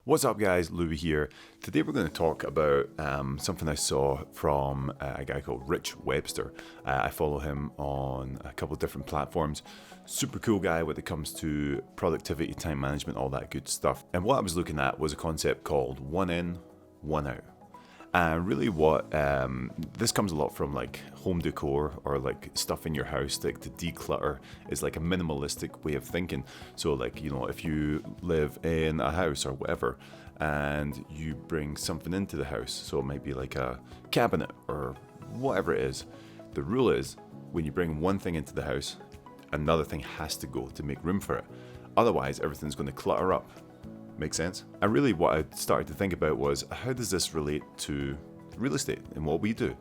What's up guys, Lewi here. Today we're going to talk about something I saw from a guy called Rich Webster. I follow him on a couple of different platforms. Super cool guy when it comes to productivity, time management, all that good stuff. And what I was looking at was a concept called one in, one out. And really what this comes a lot from like home decor or like stuff in your house, like to declutter is like a minimalistic way of thinking. So like, you know, if you live in a house or whatever and you bring something into the house, so it might be like a cabinet or whatever it is, the rule is when you bring one thing into the house, another thing has to go to make room for it. Otherwise, everything's going to clutter up. Make sense? And really what I started to think about was, how does this relate to real estate and what we do?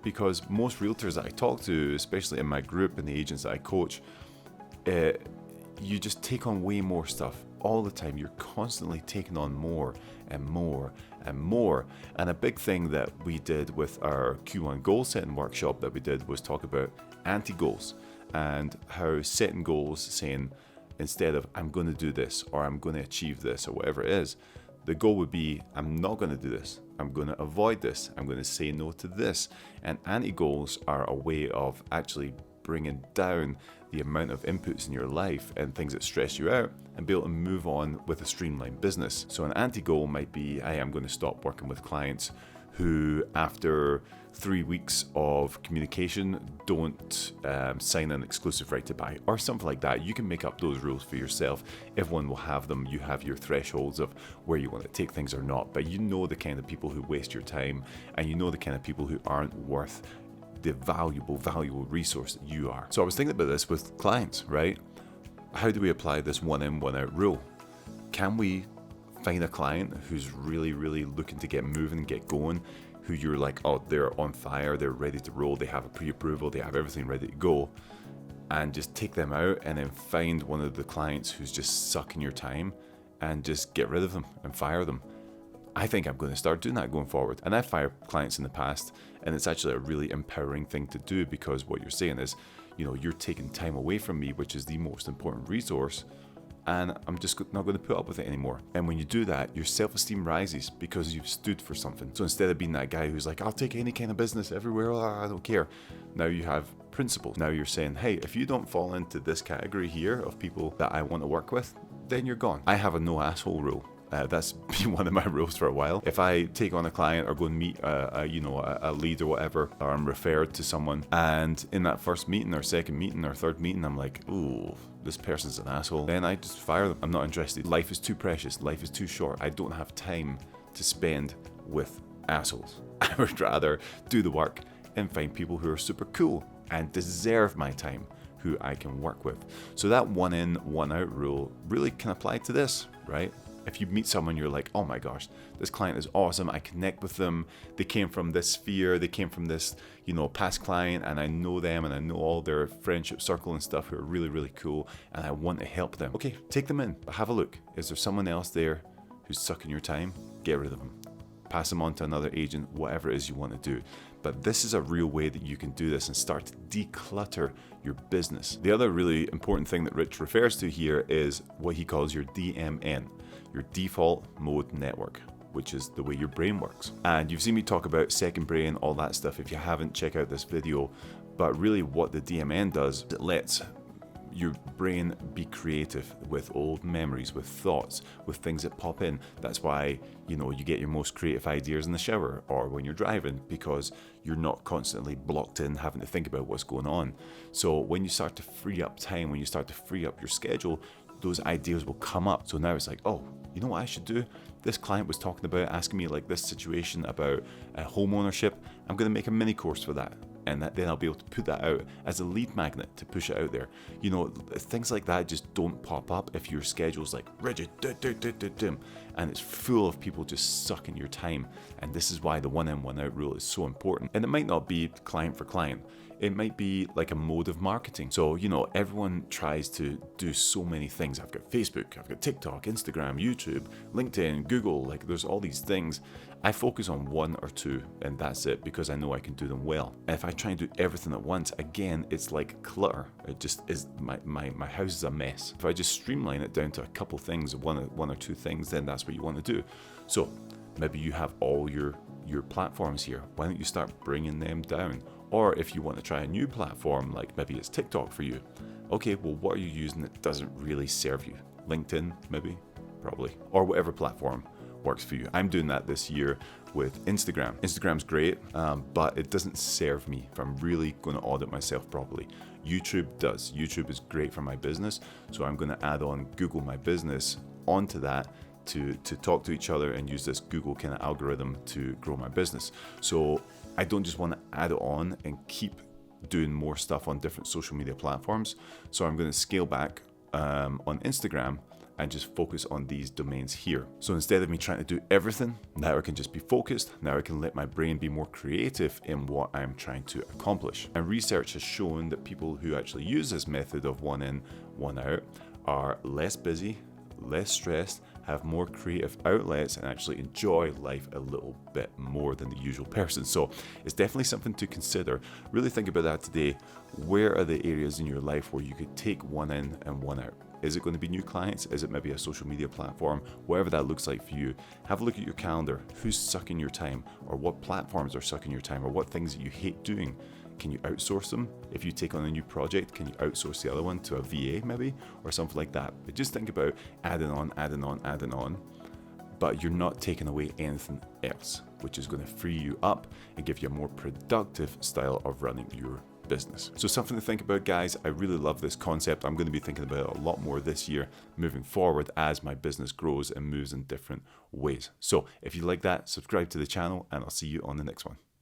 Because most realtors that I talk to, especially in my group and the agents that I coach, you just take on way more stuff all the time. You're constantly taking on more and more and more. And a big thing that we did with our Q1 goal setting workshop that we did was talk about anti-goals and how setting goals, saying, instead of I'm going to do this or I'm going to achieve this or whatever it is, the goal would be I'm not going to do this. I'm going to avoid this. I'm going to say no to this. And anti-goals are a way of actually bringing down the amount of inputs in your life and things that stress you out and be able to move on with a streamlined business. So an anti-goal might be, hey, I'm going to stop working with clients who after 3 weeks of communication don't sign an exclusive right to buy or something like that. You can make up those rules for yourself. Everyone will have them. You have your thresholds of where you want to take things or not, but you know the kind of people who waste your time and you know the kind of people who aren't worth the valuable resource that you are. So I was thinking about this with clients, right? How do we apply this one in, one out rule? Can we find a client who's really looking to get moving, get going, who you're like, oh, they're on fire, they're ready to roll, they have a pre-approval, they have everything ready to go, and just take them out and then find one of the clients who's just sucking your time and just get rid of them and fire them. I think I'm going to start doing that going forward. And I've fired clients in the past, and it's actually a really empowering thing to do, because what you're saying is, you know, you're taking time away from me, which is the most important resource, and I'm just not going to put up with it anymore. And when you do that, your self-esteem rises because you've stood for something. So instead of being that guy who's like, I'll take any kind of business everywhere, I don't care. Now you have principles. Now you're saying, hey, if you don't fall into this category here of people that I want to work with, then you're gone. I have a no asshole rule. That's been one of my rules for a while. If I take on a client or go and meet a lead or whatever, or I'm referred to someone, and in that first meeting or second meeting or third meeting, I'm like, ooh, this person's an asshole, then I just fire them. I'm not interested. Life is too precious. Life is too short. I don't have time to spend with assholes. I would rather do the work and find people who are super cool and deserve my time, who I can work with. So that one in, one out rule really can apply to this, right? If you meet someone, you're like, oh my gosh, this client is awesome. I connect with them. They came from this sphere. They came from this, past client, and I know them and I know all their friendship circle and stuff who are really cool, and I want to help them. Okay, take them in, but have a look. Is there someone else there who's sucking your time? Get rid of them. Pass them on to another agent, whatever it is you want to do. But this is a real way that you can do this and start to declutter your business. The other really important thing that Rich refers to here is what he calls your DMN, your default mode network, which is the way your brain works. And you've seen me talk about second brain, all that stuff. If you haven't, check out this video. But really what the DMN does, it lets your brain be creative with old memories, with thoughts, with things that pop in. That's why, you get your most creative ideas in the shower or when you're driving, because you're not constantly blocked in having to think about what's going on. So when you start to free up time, when you start to free up your schedule, those ideas will come up. So now it's like, oh, you know what I should do? This client was talking about asking me like this situation about home ownership. I'm going to make a mini course for that. And then I'll be able to put that out as a lead magnet to push it out there. Things like that just don't pop up if your schedule's like rigid, and it's full of people just sucking your time. And this is why the one in, one out rule is so important. And it might not be client for client. It might be like a mode of marketing. So, everyone tries to do so many things. I've got Facebook, I've got TikTok, Instagram, YouTube, LinkedIn, Google, like there's all these things. I focus on one or two and that's it, because I know I can do them well. And if I try and do everything at once, again, it's like clutter. It just is, my house is a mess. If I just streamline it down to a couple things, one or two things, then that's what you want to do. So maybe you have all your platforms here. Why don't you start bringing them down? Or if you want to try a new platform, like maybe it's TikTok for you. Okay, well, what are you using that doesn't really serve you? LinkedIn, maybe, probably, or whatever platform works for you. I'm doing that this year with Instagram. Instagram's great, but it doesn't serve me if I'm really going to audit myself properly. YouTube does. YouTube is great for my business, so I'm going to add on Google My Business onto that to talk to each other and use this Google kind of algorithm to grow my business. So I don't just want to add it on and keep doing more stuff on different social media platforms. So I'm going to scale back on Instagram and just focus on these domains here. So instead of me trying to do everything, now I can just be focused. Now I can let my brain be more creative in what I'm trying to accomplish. And research has shown that people who actually use this method of one in, one out are less busy, less stressed, have more creative outlets, and actually enjoy life a little bit more than the usual person. So it's definitely something to consider. Really think about that today. Where are the areas in your life where you could take one in and one out? Is it going to be new clients? Is it maybe a social media platform? Whatever that looks like for you, have a look at your calendar. Who's sucking your time, or what platforms are sucking your time, or what things that you hate doing? Can you outsource them? If you take on a new project, can you outsource the other one to a VA maybe, or something like that? But just think about adding on, but you're not taking away anything else, which is going to free you up and give you a more productive style of running your business. So something to think about, guys. I really love this concept. I'm going to be thinking about it a lot more this year moving forward as my business grows and moves in different ways. So if you like that, subscribe to the channel and I'll see you on the next one.